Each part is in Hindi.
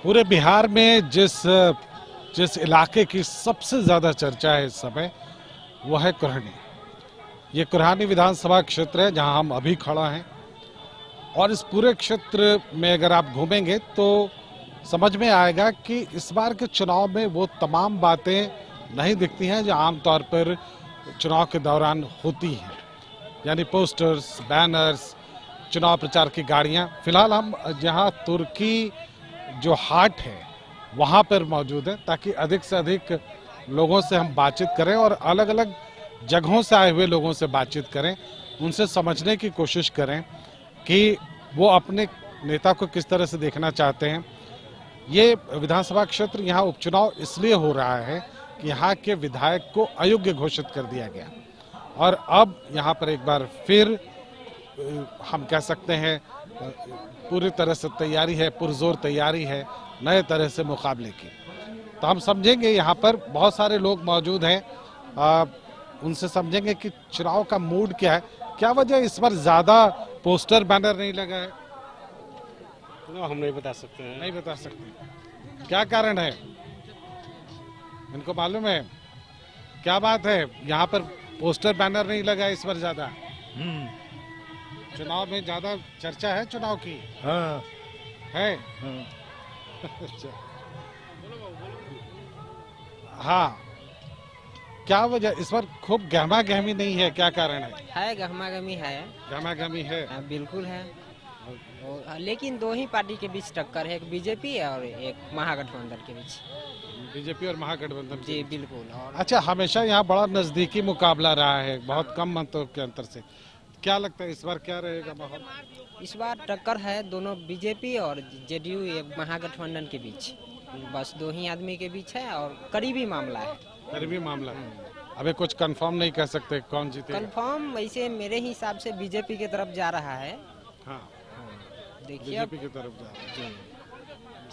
पूरे बिहार में जिस जिस इलाके की सबसे ज्यादा चर्चा है इस समय वो है कुरहनी। ये कुरहानी विधानसभा क्षेत्र है जहां हम अभी खड़ा हैं और इस पूरे क्षेत्र में अगर आप घूमेंगे तो समझ में आएगा कि इस बार के चुनाव में वो तमाम बातें नहीं दिखती हैं जो आमतौर पर चुनाव के दौरान होती हैं, यानी पोस्टर्स, बैनर्स, चुनाव प्रचार की गाड़ियां। फिलहाल हम जहां तुर्की जो हाट है वहां पर मौजूद है ताकि अधिक से अधिक लोगों से हम बातचीत करें और अलग अलग जगहों से आए हुए लोगों से बातचीत करें, उनसे समझने की कोशिश करें कि वो अपने नेता को किस तरह से देखना चाहते हैं। ये विधानसभा क्षेत्र यहाँ उपचुनाव इसलिए हो रहा है कि यहाँ के विधायक को अयोग्य घोषित कर दिया गया और अब यहाँ पर एक बार फिर हम कह सकते हैं पूरी तरह से तैयारी है, पुरजोर तैयारी है नए तरह से मुकाबले की। तो हम समझेंगे, यहाँ पर बहुत सारे लोग मौजूद हैं, उनसे समझेंगे कि चुनाव का मूड क्या है, क्या वजह इस बार ज्यादा पोस्टर बैनर नहीं लगा है। हम नहीं बता सकते हैं। नहीं बता सकते, क्या कारण है, इनको मालूम है क्या बात है यहाँ पर पोस्टर बैनर नहीं लगा इस बार ज्यादा? चुनाव में ज्यादा चर्चा है चुनाव की? हाँ है। हाँ। हाँ, क्या वजह इस बार खूब गहमा गहमी नहीं है, क्या कारण है? है गहमा गहमी है। गहमा गहमी है। बिल्कुल है। लेकिन दो ही पार्टी के बीच टक्कर है, एक बीजेपी और एक महागठबंधन के बीच। बीजेपी और महागठबंधन जी बिल्कुल। और अच्छा, हमेशा यहाँ बड़ा नजदीकी मुकाबला रहा है, बहुत कम मतों के अंतर से। क्या लगता है इस बार क्या रहेगा माहौल? इस बार टक्कर है दोनों बीजेपी और जेडीयू एक महागठबंधन के बीच, बस दो ही आदमी के बीच है और करीबी मामला है। करीबी मामला है, अभी कुछ कंफर्म नहीं कह सकते कौन जीतेगा। कंफर्म वैसे मेरे हिसाब से बीजेपी की तरफ जा रहा है। हाँ, देखिए बीजेपी की तरफ जा रहा है।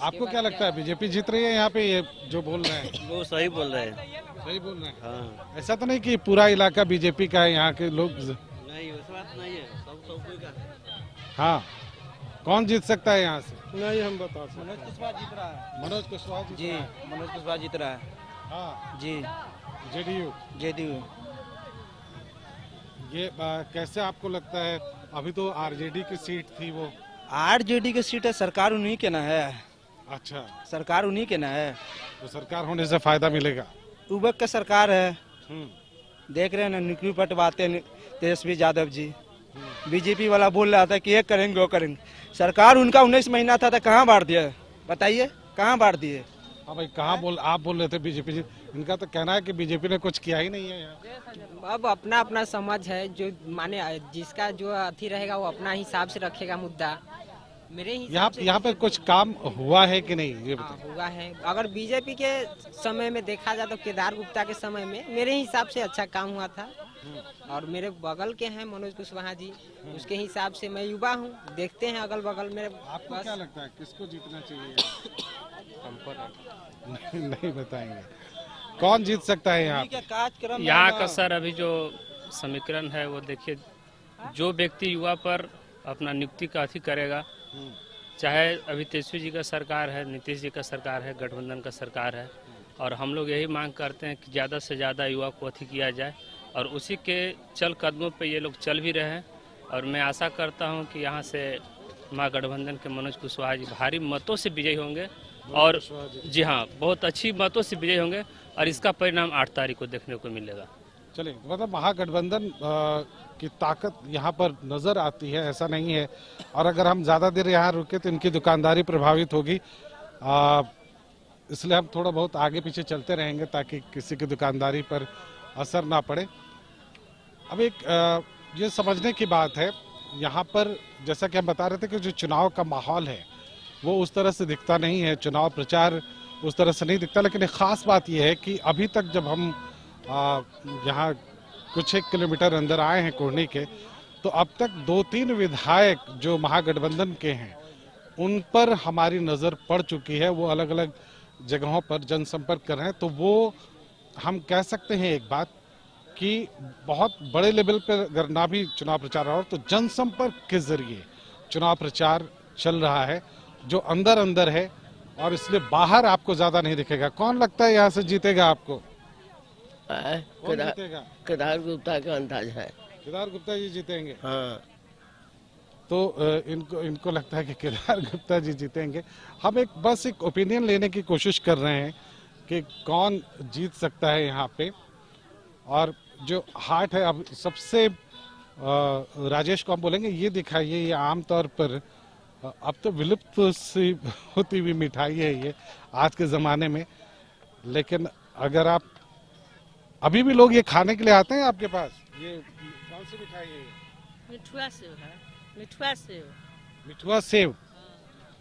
आपको क्या लगता है, बीजेपी जीत रही है यहाँ पे? ये जो बोल रहे हैं वो सही बोल रहे हैं। सही बोल रहे हैं। हाँ। ऐसा तो नहीं कि पूरा इलाका बीजेपी का है, यहाँ के लोग? नहीं, वैसा बात नहीं है, सब कोई का है। हाँ, कौन जीत सकता है यहाँ से? नहीं हम बता सकते। मनोज कुशवाहा जीत रहा है। मनोज कुशवाहा जी, मनोज कुशवाहा जीत रहा है। हाँ, जी, जेडीयू। जेडीयू। ये कैसे आपको लगता है? अभी तो आरजेडी की सीट थी वो। आरजेडी की सीट है, सरकार उन्हीं के ना है। अच्छा, सरकार उन्हीं के ना है। तो सरकार होने से फायदा मिलेगा। उबक का सरकार है, देख रहे हैं ना, निकली पटवाते तेजस्वी यादव जी। बीजेपी वाला बोल रहा था कि ये करेंगे वो करेंगे, सरकार उनका 19 महीना था तो कहाँ बांट दिया? बताइए कहाँ बांट दिए? हाँ भाई, कहाँ आप बोल रहे थे बीजेपी जी, इनका तो कहना है कि बीजेपी ने कुछ किया ही नहीं है यहाँ। अब अपना अपना समझ है, जो माने जिसका जो अथी रहेगा वो अपना हिसाब से रखेगा मुद्दा। मेरे यहाँ पे कुछ काम हुआ है कि नहीं, ये हाँ, हुआ है। अगर बीजेपी के समय में देखा जाए तो केदार गुप्ता के समय में मेरे हिसाब से अच्छा काम हुआ था। और मेरे बगल के हैं मनोज कुशवाहा जी, उसके हिसाब से मैं युवा हूँ, देखते हैं अगल बगल मेरे। आपको क्या लगता है किसको जीतना चाहिए? नहीं बताएंगे, कौन जीत सकता है यहाँ का? सर अभी जो समीकरण है वो देखिए, जो व्यक्ति युवा पर अपना नियुक्ति का अथी करेगा, चाहे अभी तेजस्वी जी का सरकार है, नीतीश जी का सरकार है, गठबंधन का सरकार है, और हम लोग यही मांग करते हैं कि ज़्यादा से ज़्यादा युवा को अथी किया जाए और उसी के चल कदमों पे ये लोग चल भी रहे हैं। और मैं आशा करता हूं कि यहाँ से महागठबंधन के मनोज कुशवाहा जी भारी मतों से विजयी होंगे और जी हाँ, बहुत अच्छी मतों से विजयी होंगे और इसका परिणाम 8 तारीख को देखने को मिलेगा। चलिए, मतलब महागठबंधन की ताकत यहाँ पर नजर आती है, ऐसा नहीं है। और अगर हम ज्यादा देर यहाँ रुके तो इनकी दुकानदारी प्रभावित होगी, इसलिए हम थोड़ा बहुत आगे पीछे चलते रहेंगे ताकि किसी की दुकानदारी पर असर ना पड़े। अब एक ये समझने की बात है, यहाँ पर जैसा कि हम बता रहे थे कि जो चुनाव का माहौल है वो उस तरह से दिखता नहीं है, चुनाव प्रचार उस तरह से नहीं दिखता। लेकिन एक खास बात यह है कि अभी तक जब हम यहाँ कुछ 1 किलोमीटर अंदर आए हैं कुरहनी के, तो अब तक 2-3 विधायक जो महागठबंधन के हैं उन पर हमारी नज़र पड़ चुकी है। वो अलग अलग जगहों पर जनसंपर्क कर रहे हैं। तो वो हम कह सकते हैं एक बात कि बहुत बड़े लेवल पर अगर ना भी चुनाव प्रचार हो तो जनसंपर्क के जरिए चुनाव प्रचार चल रहा है। जो अंदर अंदर है और इसलिए बाहर आपको ज्यादा नहीं दिखेगा। कौन लगता है यहाँ से जीतेगा आपको? कौन जीतेगा? केदार गुप्ता का अंदाज है। केदार गुप्ता जी जीतेंगे। हाँ, तो इनको लगता है कि केदार गुप्ता जी जीतेंगे। हम बस एक ओपिनियन लेने की कोशिश कर रहे हैं कि कौन जीत सकता है यहाँ पे। और जो हाट है, अब सबसे राजेश को हम बोलेंगे ये दिखाइए, ये आमतौर पर अब तो विलुप्त सी होती हुई मिठाई है ये आज के ज़माने में, लेकिन अगर आप अभी भी लोग ये खाने के लिए आते हैं आपके पास। ये कौन सी मिठाई है? मिठुआ सेव है। मिठुआ सेव। मिठुआ सेव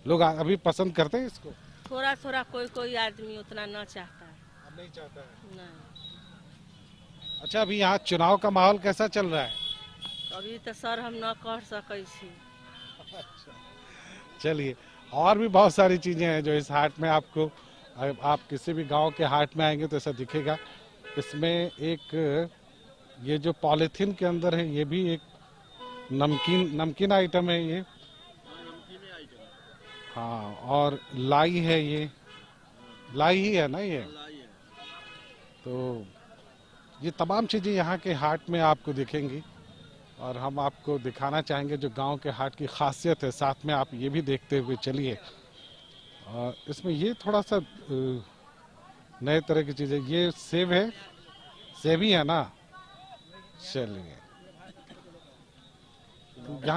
लोग अभी पसंद करते हैं इसको। थोड़ा थोड़ा कोई कोई आदमी उतना ना चाहता है। अब नहीं चाहता है। नहीं, अच्छा, अभी यहाँ चुनाव का माहौल कैसा चल रहा है? अभी तो सर हम न कह सकै छी। चलिए, और भी बहुत सारी चीजें हैं जो इस हाट में आपको, आप किसी भी गांव के हाट में आएंगे तो ऐसा दिखेगा। इसमें एक ये जो पॉलीथीन के अंदर है, ये भी एक नमकीन आइटम है ये। हाँ, और लाई है, ये लाई ही है ना ये। तो ये तमाम चीजें यहाँ के हाट में आपको दिखेंगी और हम आपको दिखाना चाहेंगे जो गांव के हाट की खासियत है। साथ में आप ये भी देखते हुए चलिए। इसमें ये थोड़ा सा नए तरह की चीजें, ये सेब है, सेब ही है ना। चलिए,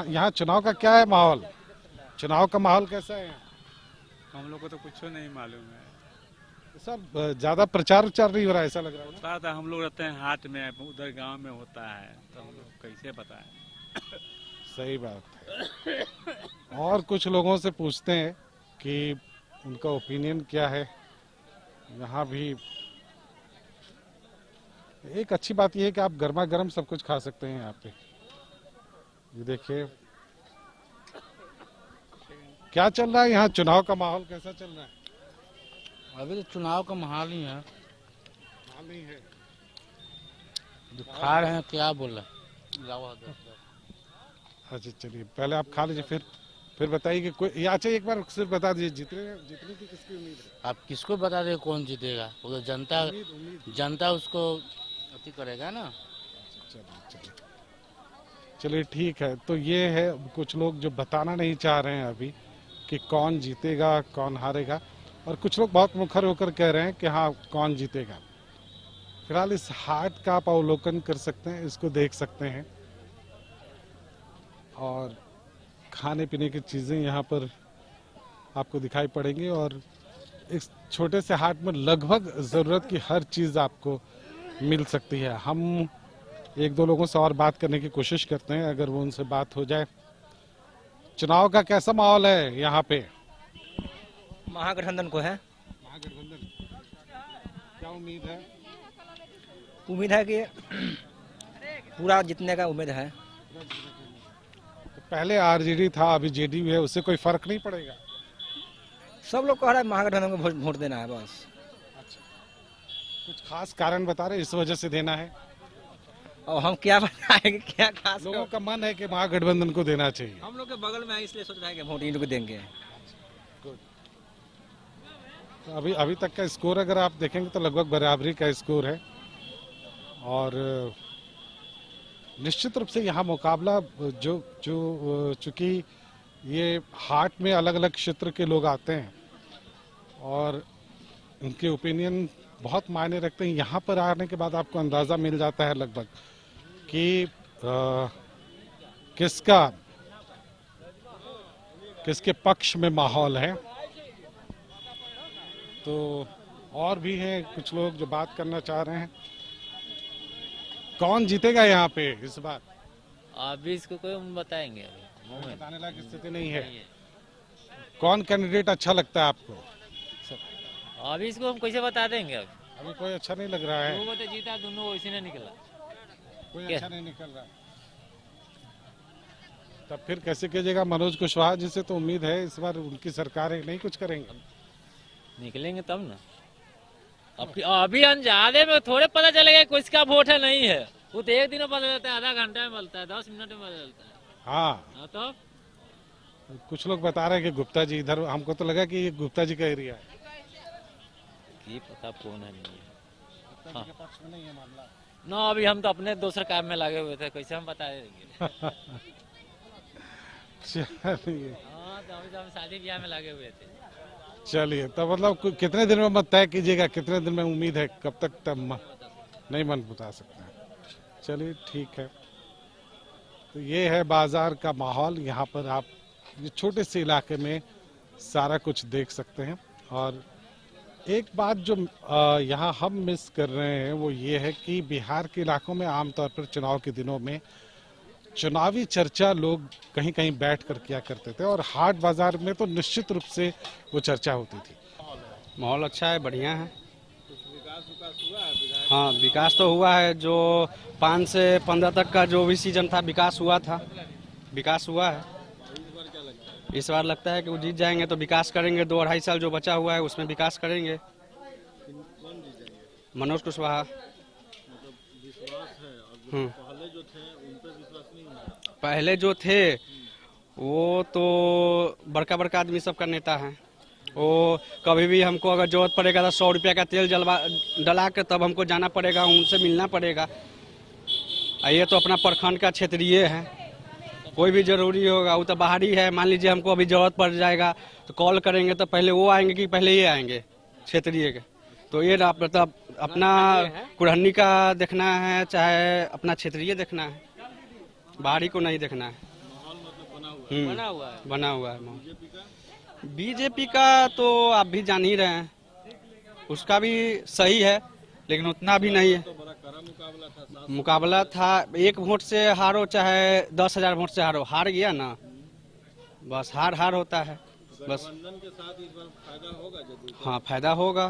यहाँ चुनाव का क्या है माहौल? चुनाव का माहौल कैसा है? हम लोग को तो कुछ नहीं मालूम है। सब ज्यादा प्रचार उचार नहीं हो रहा है, ऐसा लग रहा है ना? पता था, हम लोग रहते हैं हाट में, उधर गांव में होता है तो हम लोग कैसे बताएं। सही बात है। और कुछ लोगों से पूछते हैं कि उनका ओपिनियन क्या है। यहाँ भी एक अच्छी बात यह है कि आप गर्मा गर्म सब कुछ खा सकते हैं यहाँ पे। ये देखिए क्या चल रहा है यहाँ, चुनाव का माहौल कैसा चल रहा है? अभी तो चुनाव का माहौल ही है। माहौल नहीं है, जो खा रहे हैं क्या बोल रहे हैं। अच्छा चलिए, पहले आप खा लीजिए, फिर बताइए कि कोई। अच्छा, एक बार सिर्फ बता दीजिए जितने की किसकी उम्मीद है? आप किसको बता दें कौन जीतेगा? वो तो जनता उसको अति करेगा ना। चलिए ठीक है। तो ये है, कुछ लोग जो बताना नहीं चाह रहे हैं अभी कि कौन जीतेगा कौन हारेगा, और कुछ लोग बहुत मुखर होकर कह रहे हैं कि हाँ कौन जीतेगा। फिलहाल इस हाट का आप अवलोकन कर सकते हैं, इसको देख सकते हैं, और खाने पीने की चीज़ें यहाँ पर आपको दिखाई पड़ेंगी। और इस छोटे से हाट में लगभग ज़रूरत की हर चीज़ आपको मिल सकती है। हम एक दो लोगों से और बात करने की कोशिश करते हैं, अगर वो उनसे बात हो जाए। चुनाव का कैसा माहौल है यहाँ पे? महागठबंधन को है। महागठबंधन, क्या उम्मीद है? उम्मीद है कि पूरा जीतने का उम्मीद है। तो पहले आरजेडी था, अभी जेडीयू है, उससे कोई फर्क नहीं पड़ेगा? सब लोग कह रहे हैं महागठबंधन को वोट देना है बस। अच्छा, कुछ खास कारण बता रहे इस वजह से देना है? और हम क्या बताएंगे, क्या खास लोगों का मन है कि महागठबंधन को देना चाहिए। हम लोग के बगल में है, इसलिए सोच रहे हैं कि वोट इन लोग को देंगे। तो अभी तक का स्कोर अगर आप देखेंगे तो लगभग बराबरी का स्कोर है। और निश्चित रूप से यहाँ मुकाबला जो चूंकि ये हाट में अलग अलग क्षेत्र के लोग आते हैं और उनके ओपिनियन बहुत मायने रखते हैं। यहाँ पर आने के बाद आपको अंदाज़ा मिल जाता है लगभग कि किसके पक्ष में माहौल है। तो और भी हैं कुछ लोग जो बात करना चाह रहे हैं। कौन जीतेगा यहाँ पे इस बार? अभी इसको कोई हम बताएंगे, अभी बताने लायक स्थिति नहीं है। कौन कैंडिडेट अच्छा लगता है आपको? अभी इसको हम कैसे बता देंगे? अभी कोई अच्छा नहीं लग रहा है। वो तो जीता, दोनों वैसे नहीं निकला, कोई अच्छा नहीं निकल रहा। तब फिर कैसे कीजिएगा? मनोज कुशवाहा जी से तो उम्मीद है इस बार उनकी सरकार है, नहीं कुछ करेंगे? निकलेंगे तब ना। अभी अंजादे में थोड़े पता चलेगा किसका वोट है नहीं है। वो तो एक दिन में बदल जाता है, आधा घंटा में बदलता है, 10 मिनट में बदलता है। हाँ तो कुछ लोग बता रहे हैं कि गुप्ता जी इधर, हमको तो लगा कि ये गुप्ता जी का एरिया है। ये पता कौन है नहीं है। गुप्ता जी के पक्ष में नहीं है मामला। ना अभी हम तो अपने दूसरे काम में लगे हुए थे, कैसे हम बताएंगे। चलिए हाँ तो अभी तो हम शादी ब्याह में लगे हुए थे। चलिए, तब मतलब कितने दिन में मत तय कीजिएगा, कितने दिन में उम्मीद है, कब तक तब नहीं मन बता सकते हैं। चलिए ठीक है। तो ये है बाजार का माहौल। यहाँ पर आप ये छोटे से इलाके में सारा कुछ देख सकते हैं। और एक बात जो यहाँ हम मिस कर रहे हैं वो ये है कि बिहार के इलाकों में आमतौर पर चुनाव के दिनों में चुनावी चर्चा लोग कहीं कहीं बैठ कर किया करते थे, और हाट बाजार में तो निश्चित रूप से वो चर्चा होती थी। माहौल अच्छा है, बढ़िया है। हाँ, विकास तो हुआ है। जो 5 से 15 तक का जो भी सीजन था, विकास हुआ था, विकास हुआ है। इस बार लगता है कि वो जीत जाएंगे तो विकास करेंगे। 2-2.5 साल जो बचा हुआ है उसमें विकास करेंगे। मनोज कुशवाहा। पहले जो थे वो तो बड़का बड़का आदमी सबका नेता है। वो कभी भी हमको अगर जरूरत पड़ेगा तो 100 रुपया का तेल डला के तब हमको जाना पड़ेगा, उनसे मिलना पड़ेगा। ये तो अपना प्रखंड का क्षेत्रीय है। कोई भी जरूरी होगा वो तो बाहरी है। मान लीजिए हमको अभी जरूरत पड़ जाएगा तो कॉल करेंगे तो पहले वो आएंगे कि पहले ये आएंगे क्षेत्रीय के। तो ये मतलब अपना कुरहनी का देखना है, चाहे अपना क्षेत्रीय देखना है, बाहरी को नहीं देखना है। बना हुआ है माहौल। बीजेपी का तो आप भी जान ही रहे हैं, उसका भी सही है लेकिन उतना भी नहीं है। मुकाबला था, 1 वोट से हारो चाहे 10,000 वोट से हारो, हार गया ना, बस हार होता है बस। के साथ इस बार फायदा होगा। हाँ, फायदा होगा।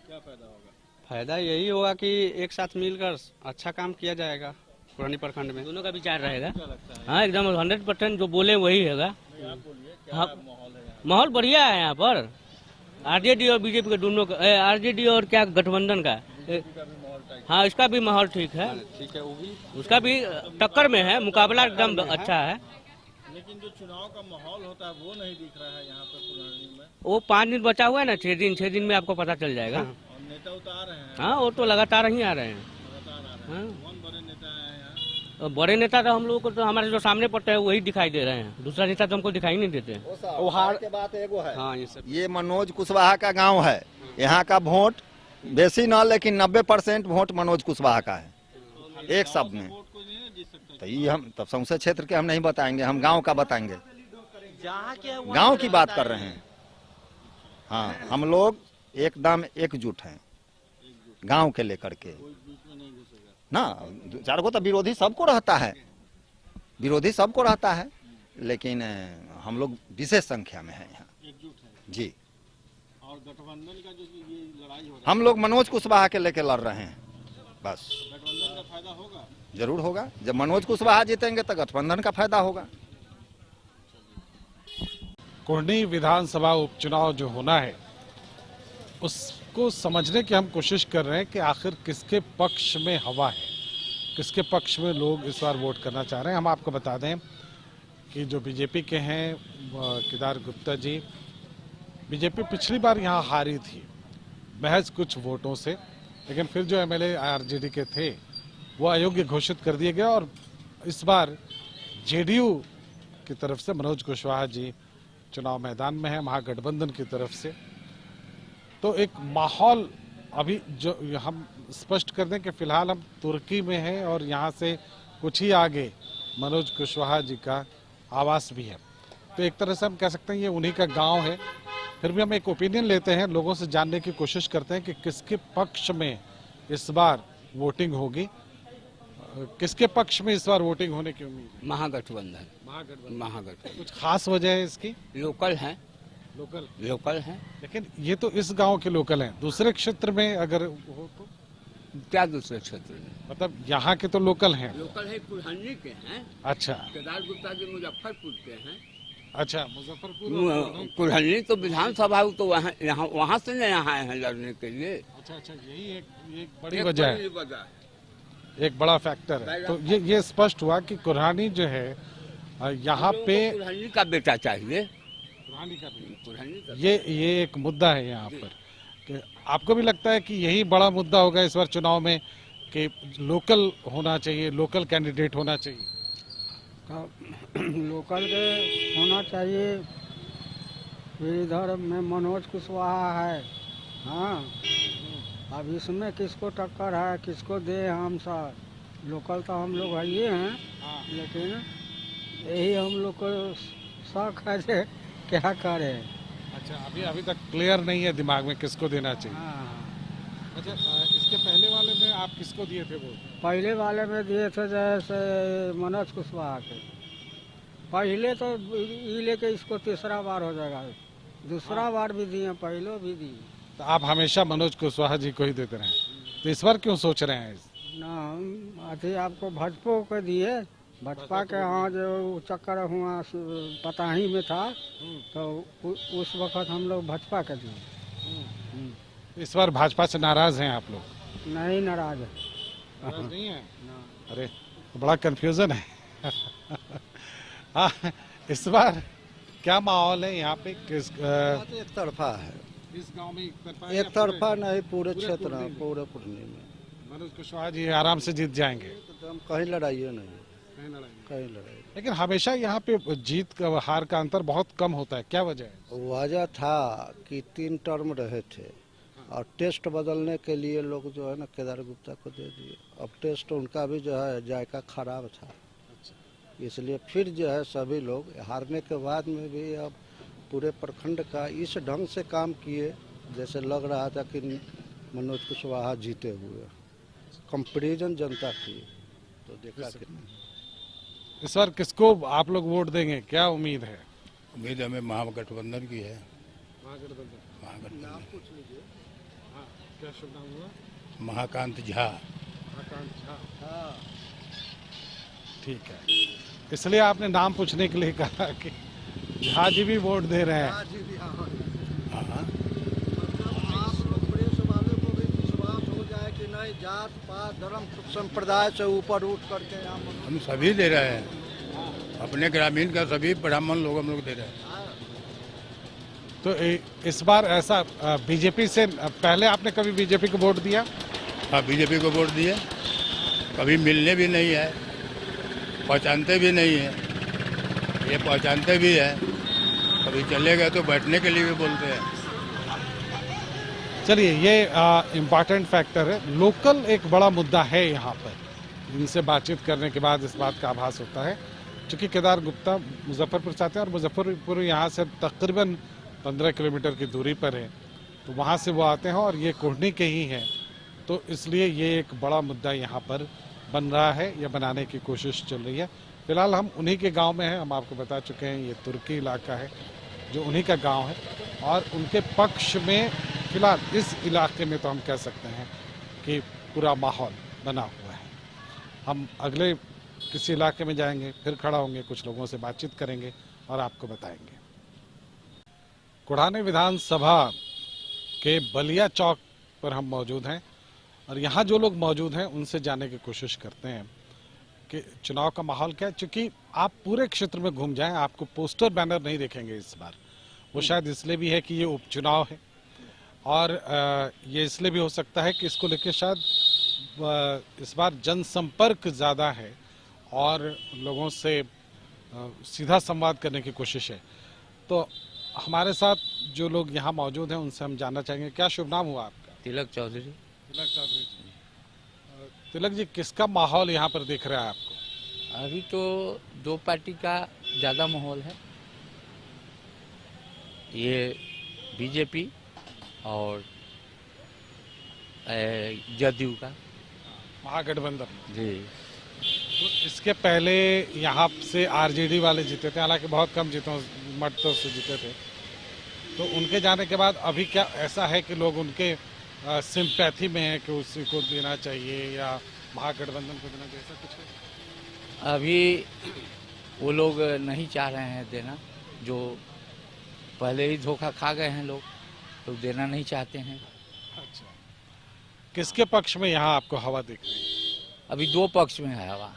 क्या फायदा होगा? फायदा यही होगा कि एक साथ मिलकर अच्छा काम किया जाएगा पुरानी प्रखंड में। दोनों का विचार रहेगा। हाँ एकदम 100% जो बोले वही होगा। हाँ, माहौल बढ़िया है यहाँ पर। आरजेडी और बीजेपी के दोनों का, आरजेडी और क्या गठबंधन का, हाँ इसका भी माहौल ठीक है। ठीक है, वो भी उसका भी टक्कर में है, मुकाबला एकदम अच्छा है। लेकिन जो चुनाव का माहौल होता है वो नहीं दिख रहा है यहाँ पर पुरानी में। वो 5 दिन बचा हुआ है ना, 6 दिन में आपको पता चल जाएगा। और नेता उतार रहे हैं। हाँ वो तो लगातार ही आ रहे हैं। हाँ। कौन बड़े नेता है यहाँ? बड़े नेता तो हम लोगों को तो हमारे जो सामने पड़ते हैं वही दिखाई दे रहे हैं, दूसरा नेता तो हमको दिखाई नहीं देते। वो हार के बात एगो है। हाँ, ये सब। ये मनोज कुशवाहा का गांव है। यहाँ का वोट बेसी ना, लेकिन 90% वोट मनोज कुशवाहा का है, एक शब्द में। तो ये हम तब सौंसे क्षेत्र के हम नहीं बताएंगे, हम गांव का बताएंगे। गांव की बात कर रहे हैं। हाँ, हम लोग एकदम एकजुट हैं गांव के लेकर के ना। 4 को तो विरोधी सबको रहता है, विरोधी सबको रहता है, लेकिन हम लोग विशेष संख्या में हैं यहाँ जी। और गठबंधन का जो ये लड़ाई हो रही है, हम लोग मनोज कुशवाहा के लेके लड़ रहे हैं बस। गठबंधन का फायदा होगा? जरूर होगा। जब मनोज कुशवाहा जीतेंगे तो गठबंधन का फायदा होगा। कुरनी विधानसभा उपचुनाव जो होना है उसको समझने की हम कोशिश कर रहे हैं कि आखिर किसके पक्ष में हवा है, किसके पक्ष में लोग इस बार वोट करना चाह रहे हैं। हम आपको बता दें कि जो बीजेपी के हैं केदार गुप्ता जी, बीजेपी पिछली बार यहाँ हारी थी महज कुछ वोटों से, लेकिन फिर जो एमएलए आरजेडी के थे वो अयोग्य घोषित कर दिए गए, और इस बार जेडीयू की तरफ से मनोज कुशवाहा जी चुनाव मैदान में है, महागठबंधन की तरफ से। तो एक माहौल अभी जो हम स्पष्ट कर दें कि फिलहाल हम तुर्की में हैं और यहाँ से कुछ ही आगे मनोज कुशवाहा जी का आवास भी है। तो एक तरह से हम कह सकते हैं ये उन्हीं का गांव है। फिर भी हम एक ओपिनियन लेते हैं, लोगों से जानने की कोशिश करते हैं कि किसके पक्ष में इस बार वोटिंग होगी, किसके पक्ष में इस बार वोटिंग होने की उम्मीद है? महागठबंधन। कुछ खास वजह है इसकी? लोकल है, लोकल है, लेकिन ये तो इस गांव के लोकल हैं। दूसरे क्षेत्र में अगर हो तो क्या दूसरे क्षेत्र में? मतलब यहाँ के तो लोकल हैं। लोकल है, कुल्हानी के हैं। अच्छा, केदार गुप्ता जी मुजफ्फरपुर के हैं। अच्छा, मुजफ्फरपुर। कुल्हानी तो विधानसभा तो वहाँ से नहीं आए हैं लड़ने के लिए। अच्छा, यही एक बड़ी वजह है, एक बड़ा फैक्टर है। तो ये स्पष्ट हुआ कि कुर्हानी जो है यहाँ पे कुल्हनी का बेटा चाहिए। ये एक मुद्दा है यहाँ पर कि आपको भी लगता है कि यही बड़ा मुद्दा होगा इस बार चुनाव में कि लोकल होना चाहिए, लोकल कैंडिडेट होना चाहिए? लोकल के होना चाहिए। फिर इधर में मनोज कुशवाहा है। हाँ, अब इसमें किसको टक्कर है, किसको दे हम सब? लोकल तो हम लोग है ही हैं, लेकिन यही हम लोग को शौक है जे क्या करें। अच्छा, अभी तक क्लियर नहीं है दिमाग में किसको देना चाहिए। हाँ, अच्छा, इसके पहले वाले में आप किसको दिए थे वोट? पहले वाले में दिए थे जैसे मनोज कुशवाहा के। पहले तो ये लेके इसको तीसरा बार हो जाएगा, दूसरा बार भी दिए, पहले भी दिए। तो आप हमेशा मनोज कुशवाहा जी को ही देते रहे, तो इस बार क्यों सोच रहे हैं? ना अथी आपको भाजपा को दिए, भाजपा के यहाँ जो चक्कर हुआ पताही में था, तो उस वक्त हम लोग भाजपा के दिए। इस बार भाजपा से नाराज हैं आप लोग? नहीं नाराज है। नाराज नहीं है? अरे बड़ा कंफ्यूजन है। हाँ, इस बार क्या माहौल है यहाँ पे? किस एक तरफा है इस गांव में? एक तरफा नहीं, पूरे क्षेत्र में, पूरे पूर्णी में मनोज कुशवाहा जी आराम से जीत जाएंगे। कहीं लड़ाई नहीं, कहीं लड़ाई। लेकिन हमेशा यहाँ पे जीत का हार का अंतर बहुत कम होता है, क्या वजह है? वजह था कि 3 टर्म रहे थे और टेस्ट बदलने के लिए लोग जो है ना केदार गुप्ता को दे दिए। अब टेस्ट उनका भी जो है जायका खराब था, इसलिए फिर जो है सभी लोग हारने के बाद में भी अब पूरे प्रखंड का इस ढंग से काम किए जैसे लग रहा था कि मनोज कुशवाहा जीते हुए। कंपैरिजन जनता की तो देखा कि इस बार किसको आप लोग वोट देंगे, क्या उम्मीद है? उम्मीद हमें महागठबंधन की है। नाम पूछ लीजिए। हाँ, क्या शुभ नाम हुआ? महाकांत झा। हाँ, ठीक है, इसलिए आपने नाम पूछने के लिए कहा कि झा जी भी वोट दे रहे हैं। हाँ, आप लोग प्रेस वाले को भी विश्वास हो जाए कि नहीं जात पात धर्म संप्रदाय से ऊपर उठ करके हम सभी दे रहे हैं, अपने ग्रामीण का सभी ब्राह्मण लोग हम लोग दे रहे हैं। तो इस बार ऐसा बीजेपी से पहले आपने कभी बीजेपी को वोट दिया? हाँ, बीजेपी को वोट दिए, कभी मिलने भी नहीं है, पहचानते भी नहीं है, ये पहचानते भी है, कभी चले गए तो बैठने के लिए भी बोलते हैं। चलिए, ये इम्पॉर्टेंट फैक्टर है। लोकल एक बड़ा मुद्दा है यहाँ पर। इनसे बातचीत करने के बाद इस बात का आभास होता है, क्योंकि केदार गुप्ता मुजफ्फरपुर से आते हैं और मुजफ्फरपुर यहाँ से तकरीबन 15 किलोमीटर की दूरी पर है, तो वहाँ से वो आते हैं और ये कोढ़नी के ही हैं, तो इसलिए ये एक बड़ा मुद्दा यहाँ पर बन रहा है या बनाने की कोशिश चल रही है। फिलहाल हम उन्हीं के गांव में हैं, हम आपको बता चुके हैं ये तुर्की इलाका है जो उन्हीं का गांव है, और उनके पक्ष में फिलहाल इस इलाके में तो हम कह सकते हैं कि पूरा माहौल बना हुआ है। हम अगले किसी इलाके में जाएंगे, फिर खड़ा होंगे, कुछ लोगों से बातचीत करेंगे और आपको बताएंगे। कोढ़ानी विधानसभा के बलिया चौक पर हम मौजूद हैं और यहाँ जो लोग मौजूद हैं उनसे जानने की कोशिश करते हैं कि चुनाव का माहौल क्या है। चूँकि आप पूरे क्षेत्र में घूम जाएं, आपको पोस्टर बैनर नहीं देखेंगे इस बार। वो शायद इसलिए भी है कि ये उपचुनाव है, और ये इसलिए भी हो सकता है कि इसको लेकर शायद इस बार जनसंपर्क ज़्यादा है और लोगों से सीधा संवाद करने की कोशिश है। तो हमारे साथ जो लोग यहाँ मौजूद हैं उनसे हम जानना चाहेंगे। क्या शुभ नाम हुआ आपका? तिलक चौधरी। तिलक चौधरी जी। तिलक जी, किसका माहौल यहाँ पर दिख रहा है आपको? अभी तो 2 पार्टी का ज़्यादा माहौल है, ये बीजेपी और जदयू का महागठबंधन जी। तो इसके पहले यहाँ से आरजेडी वाले जीते थे, हालांकि बहुत कम मतों से जीते थे, तो उनके जाने के बाद अभी क्या ऐसा है कि लोग उनके सिंपैथी में है कि उसी को देना चाहिए या महागठबंधन को देना चाहिए, ऐसा कुछ है? अभी वो लोग नहीं चाह रहे हैं देना, जो पहले ही धोखा खा गए हैं लोग, तो देना नहीं चाहते हैं। अच्छा, किसके पक्ष में यहाँ आपको हवा दिख रही है? अभी 2 पक्ष में है हवा,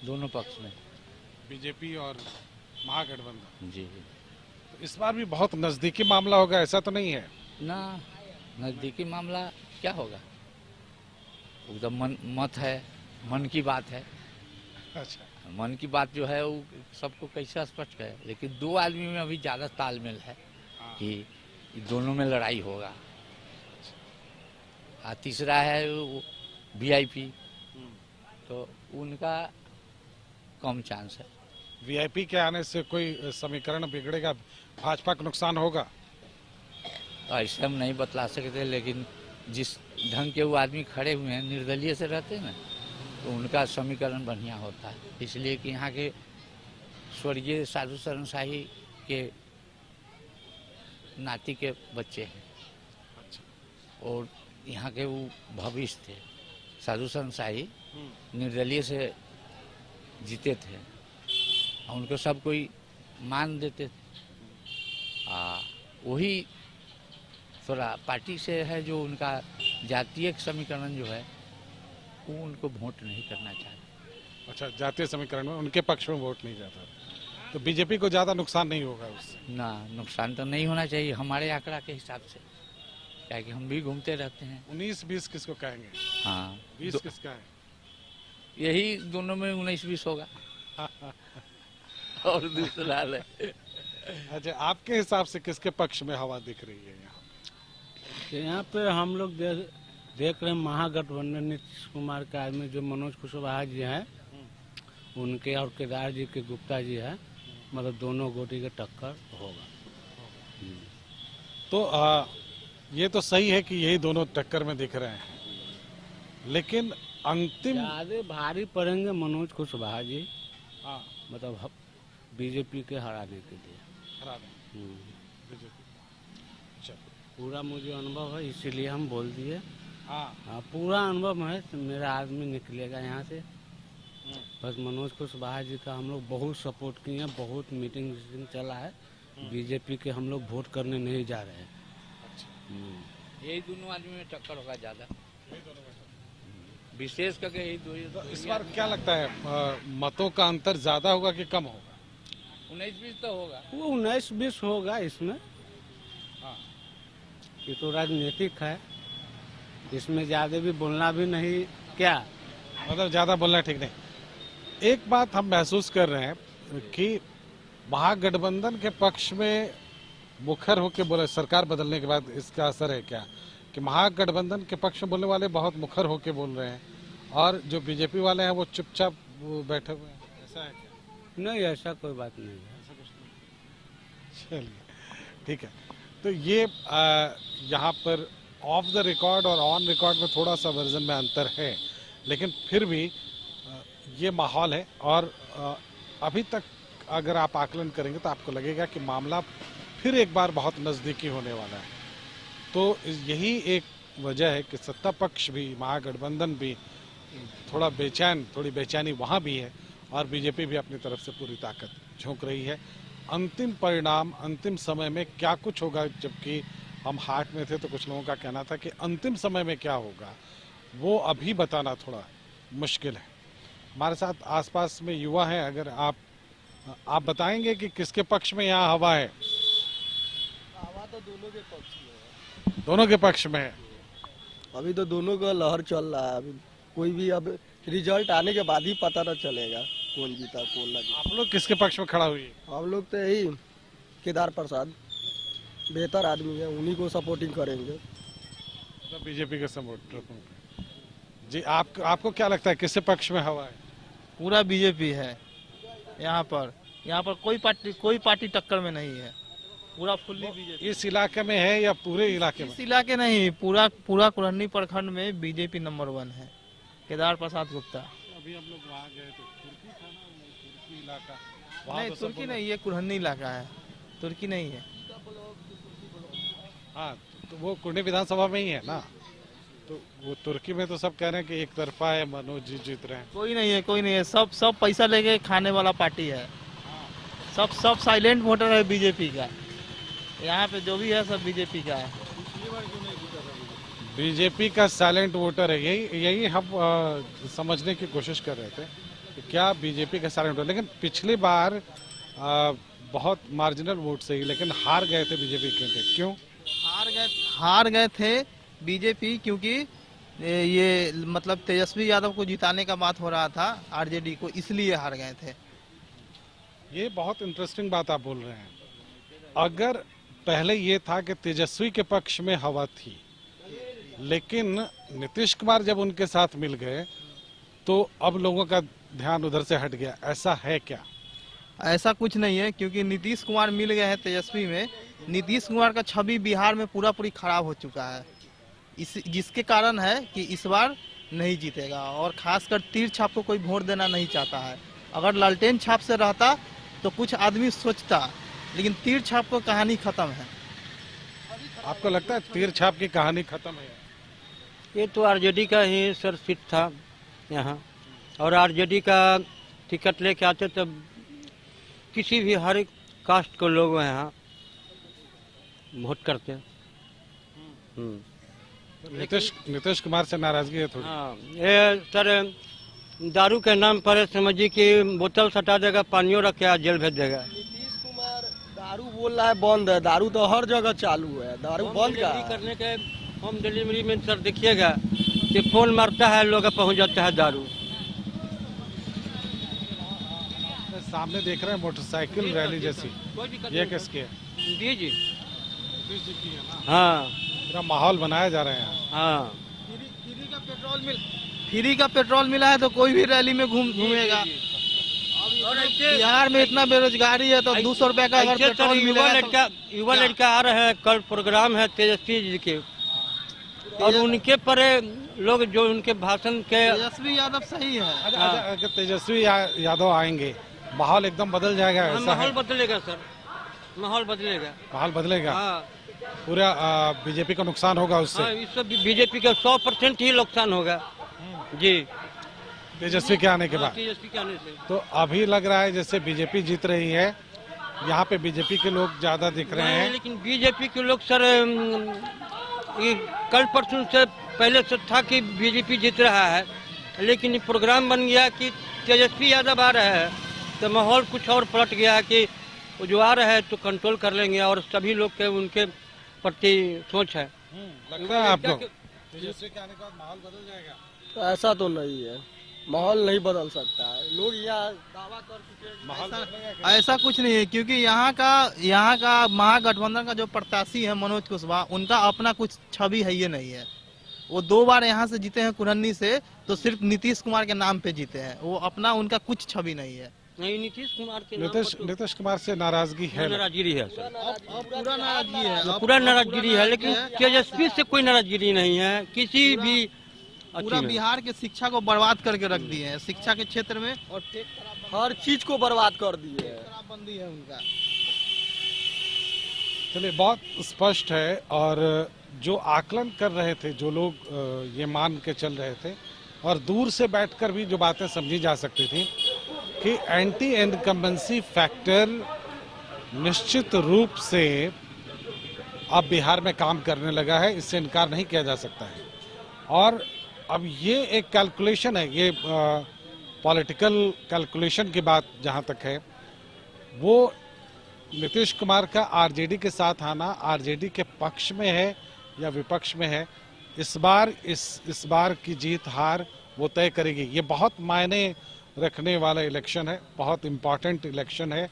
दोनों पक्ष में। बीजेपी और महागठबंधन। जी तो इस बार भी बहुत नजदीकी मामला होगा, ऐसा तो नहीं है? ना, नज़दीकी मामला क्या होगा, एकदम मत है, मन की बात है। अच्छा, मन की बात जो है वो सबको कैसे स्पष्ट है, लेकिन दो आदमी में अभी ज़्यादा तालमेल है कि दोनों में लड़ाई होगा। और तीसरा है वीआईपी, तो उनका कम चांस है। वीआईपी के आने से कोई समीकरण बिगड़ेगा, भाजपा को नुकसान होगा? ऐसे हम नहीं बतला सकते, लेकिन जिस ढंग के वो आदमी खड़े हुए हैं, निर्दलीय से रहते हैं ना, तो उनका समीकरण बढ़िया होता है। इसलिए कि यहाँ के स्वर्गीय साधु शरण शाही के नाती के बच्चे हैं और यहाँ के वो भविष्य थे। साधु शरण शाही निर्दलीय से जीते थे और उनको सब कोई मान देते थे। वही थोड़ा पार्टी से है जो उनका जातीय समीकरण जो है वो उनको वोट नहीं करना चाहते। अच्छा, जातीय समीकरण में उनके पक्ष में वोट नहीं जाता, तो बीजेपी को ज्यादा नुकसान नहीं होगा उससे? ना, नुकसान तो नहीं होना चाहिए हमारे आंकड़ा के हिसाब से, क्या कि हम भी घूमते रहते हैं। 19-20 किसको कहेंगे? हाँ, 20 किसका है? यही दोनों में 19-20 होगा। और दूसरा है। अच्छा, आपके हिसाब से किसके पक्ष में हवा दिख रही है यहाँ? यहाँ पे हम लोग देख रहे हैं महागठबंधन नीतीश कुमार के आदमी जो मनोज कुशवाहा जी हैं, उनके और केदार जी के गुप्ता जी है, मतलब दोनों गोटी के टक्कर होगा। तो ये तो सही है कि यही दोनों टक्कर में दिख रहे हैं, लेकिन अंतिम ज्यादा भारी पड़ेंगे मनोज कुशवाहा जी, हाँ, मतलब बीजेपी के हराने के लिए। हरा दें बीजेपी। पूरा मुझे अनुभव है, इसीलिए हम बोल दिए। हाँ, पूरा अनुभव है, तो मेरा आदमी निकलेगा यहाँ से। बस मनोज कुशवाहा जी का हम लोग बहुत सपोर्ट किए हैं, बहुत मीटिंग चला है। बीजेपी के हम लोग वोट करने नहीं जा रहे हैं। यही दोनों आदमी में टक्कर होगा ज्यादा, विशेष करके यही दो। तो इस बार क्या लगता है, मतों का अंतर ज्यादा होगा कि कम होगा? 19-20 तो होगा। वो 19-20 होगा इसमें। ये तो राजनीतिक है, इसमें ज्यादा भी बोलना भी नहीं, क्या मतलब ज्यादा बोलना ठीक नहीं। एक बात हम महसूस कर रहे हैं कि महागठबंधन के पक्ष में मुखर होकर बोले, सरकार बदलने के बाद इसका असर है क्या कि महागठबंधन के पक्ष में बोलने वाले बहुत मुखर होकर बोल रहे हैं और जो बीजेपी वाले हैं वो चुपचाप बैठे हुए हैं, ऐसा है क्या? नहीं, ऐसा कोई बात नहीं है। चलिए, ठीक है। तो ये यहाँ पर ऑफ द रिकॉर्ड और ऑन रिकॉर्ड में थोड़ा सा वर्जन में अंतर है, लेकिन फिर भी ये माहौल है और अभी तक अगर आप आकलन करेंगे तो आपको लगेगा कि मामला फिर एक बार बहुत नज़दीकी होने वाला है। तो यही एक वजह है कि सत्ता पक्ष भी, महागठबंधन भी थोड़ी बेचैनी वहाँ भी है और बीजेपी भी अपनी तरफ से पूरी ताकत झोंक रही है। अंतिम परिणाम अंतिम समय में क्या कुछ होगा, जबकि हम हाट में थे तो कुछ लोगों का कहना था कि अंतिम समय में क्या होगा वो अभी बताना थोड़ा मुश्किल है। हमारे साथ आसपास में युवा हैं, अगर आप बताएंगे कि किसके पक्ष में यहाँ हवा है? हवा तो दोनों के पक्ष में है। दोनों के पक्ष में है। अभी तो दोनों का लहर चल रहा है। अभी कोई भी अब रिजल्ट आने के बाद ही पता न चलेगा कौन जीता कौन ना जीता। आप लोग किसके पक्ष में खड़ा हुई? हम लोग तो यही केदार प्रसाद बेहतर आदमी है, उन्हीं को सपोर्टिंग करेंगे। तो बीजेपी के सपोर्टर जी। आपको क्या लगता है किसके पक्ष में हवा है? पूरा बीजेपी है यहाँ पर कोई पार्टी टक्कर में नहीं है, पूरा फुल्ली बीजेपी। इस इलाके में है या पूरे इलाके में? इस इलाके नहीं, पूरा कुरहनी प्रखंड में बीजेपी नंबर 1 है, केदार प्रसाद गुप्ता। अभी हम लोग वहाँ गए तो तुर्की था ना, तुर्की इलाका? नहीं, तुर्की नहीं, ये कुरहनी इलाका है, तुर्की नहीं है। हाँ, तो वो कुरहनी विधानसभा में ही है ना, तो वो तुर्की में तो सब कह रहे हैं कि एक तरफा है, मनोज जी जीत रहे हैं। कोई नहीं है, सब पैसा लेके खाने वाला पार्टी है। सब साइलेंट वोटर है बीजेपी का, यहाँ पे जो भी है सब बीजेपी का है। बीजेपी का साइलेंट वोटर है, यही हम समझने की कोशिश कर रहे थे क्या बीजेपी के सारे वोट, लेकिन पिछली बार बहुत मार्जिनल वोट से ही लेकिन हार गए थे बीजेपी के, क्यों हार गए थे बीजेपी? क्योंकि ये मतलब तेजस्वी यादव को जिताने का बात हो रहा था आरजेडी को, इसलिए हार गए थे। ये बहुत इंटरेस्टिंग बात आप बोल रहे हैं। अगर पहले ये था कि तेजस्वी के पक्ष में हवा थी, लेकिन नीतीश कुमार जब उनके साथ मिल गए तो अब लोगों का ध्यान उधर से हट गया, ऐसा है क्या? ऐसा कुछ नहीं है, क्योंकि नीतीश कुमार मिल गए हैं तेजस्वी में। नीतीश कुमार का छवि बिहार में पूरी खराब हो चुका है, जिसके कारण है कि इस बार नहीं जीतेगा। और खासकर तीर छाप को कोई वोट देना नहीं चाहता है। अगर लालटेन छाप से रहता तो कुछ आदमी सोचता, लेकिन तीर छाप को कहानी खत्म है। आपको लगता है तीर छाप की कहानी खत्म है? ये तो आरजेडी का ही सर सीट था यहाँ, और आरजेडी का टिकट लेके आते तब किसी भी हर एक कास्ट को लोग यहाँ वोट करते हैं। नीतीश कुमार से नाराजगी है थोड़ी? हाँ, ये सर दारू के नाम पर समझिए कि बोतल सटा देगा, पानियों रख के जेल भेज देगा। नीतीश कुमार दारू बोल रहा है बंद है, दारू तो हर जगह चालू है, दारू बंद का करने के होम डिलीवरी में सर देखिएगा कि फोन मारता है, लोग पहुंच जाता है दारू। सामने देख रहे हैं मोटरसाइकिल रैली जैसी, ये किसकी है? जी हाँ, पूरा माहौल बनाया जा रहा है यहाँ। हाँ, फ्री का पेट्रोल मिला है तो कोई भी रैली में घूमेगा। बिहार में इतना बेरोजगारी है तो 200 रुपए का अगर पेट्रोल मिलेगा। युवा लड़का आ रहे हैं, कल प्रोग्राम है तेजस्वी जी के, और उनके पर लोग जो उनके भाषण के तेजस्वी यादव सही है। अगर तेजस्वी यादव आएंगे माहौल एकदम बदल जाएगा, ऐसा माहौल है? बदलेगा सर, माहौल बदलेगा। माहौल बदलेगा, हाँ, पूरा बीजेपी को नुकसान होगा उससे। हाँ, इससे बीजेपी का 100% ही नुकसान होगा जी, तेजस्वी के आने के बाद। तेजस्वी के आने से। तो अभी लग रहा है जैसे बीजेपी जीत रही है, यहाँ पे बीजेपी के लोग ज्यादा दिख रहे हैं। लेकिन बीजेपी के लोग सर ये कल परसों से पहले से था कि बीजेपी जीत रहा है, लेकिन ये प्रोग्राम बन गया कि तेजस्वी यादव आ रहे हैं तो माहौल कुछ और पलट गया कि वो जो आ रहे हैं तो कंट्रोल कर लेंगे, और सभी लोग के उनके प्रति सोच है। लगता है आपको तेजस्वी के आने के बाद माहौल बदल जाएगा? तो ऐसा तो नहीं है, माहौल नहीं बदल सकता है। लोग यहाँ दावा कर चुके हैं, ऐसा कुछ नहीं है, क्योंकि यहाँ का महागठबंधन का जो प्रत्याशी है मनोज कुशवाहा, उनका अपना कुछ छवि है ये नहीं है। वो 2 बार यहाँ से जीते हैं कुरन्नी से, तो सिर्फ नीतीश कुमार के नाम पे जीते हैं, वो अपना उनका कुछ छवि नहीं है। नहीं, नीतीश कुमार के नीतीश कुमार से नाराजगी है? नाराजगी है सर, पूरा नाराजगी है, पूरा नाराजगी है, लेकिन तेजस्वी से कोई नाराजगी नहीं है किसी भी। पूरा बिहार के शिक्षा को बर्बाद करके रख दिए हैं, शिक्षा के क्षेत्र में, और हर चीज को बर्बाद कर दिए है। शराबबंदी है उनका। चलिए, बहुत स्पष्ट है। और जो आकलन कर रहे थे, जो लोग ये मान के चल रहे थे, और दूर से बैठकर भी जो बातें समझी जा सकती थी कि एंटी इनकम्बेंसी फैक्टर निश्चित रूप से अब बिहार में काम करने लगा है, इससे इनकार नहीं किया जा सकता है। और अब ये एक कैलकुलेशन है, ये पॉलिटिकल कैलकुलेशन की बात जहाँ तक है, वो नीतीश कुमार का आरजेडी के साथ आना आरजेडी के पक्ष में है या विपक्ष में है, इस बार की जीत हार वो तय करेगी। ये बहुत मायने रखने वाला इलेक्शन है, बहुत इम्पॉर्टेंट इलेक्शन है।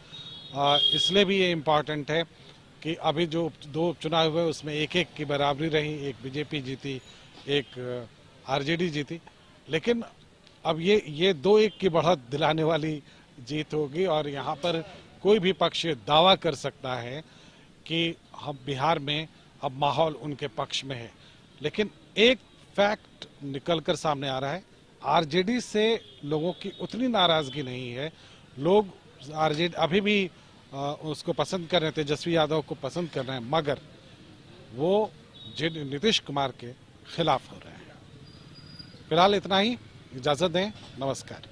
इसलिए भी ये इम्पॉर्टेंट है कि अभी जो 2 उपचुनाव हुए उसमें 1-1 की बराबरी रही, एक बीजेपी जीती, एक आरजेडी जीती, लेकिन अब ये 2-1 की बढ़त दिलाने वाली जीत होगी। और यहाँ पर कोई भी पक्ष दावा कर सकता है कि हम बिहार में अब माहौल उनके पक्ष में है। लेकिन एक फैक्ट निकलकर सामने आ रहा है, आरजेडी से लोगों की उतनी नाराजगी नहीं है। लोग आरजेडी अभी भी उसको पसंद कर रहे हैं, तेजस्वी यादव को पसंद कर रहे हैं, मगर वो नीतीश कुमार के खिलाफ हो रहे हैं। फिलहाल इतना ही, इजाजत दें, नमस्कार।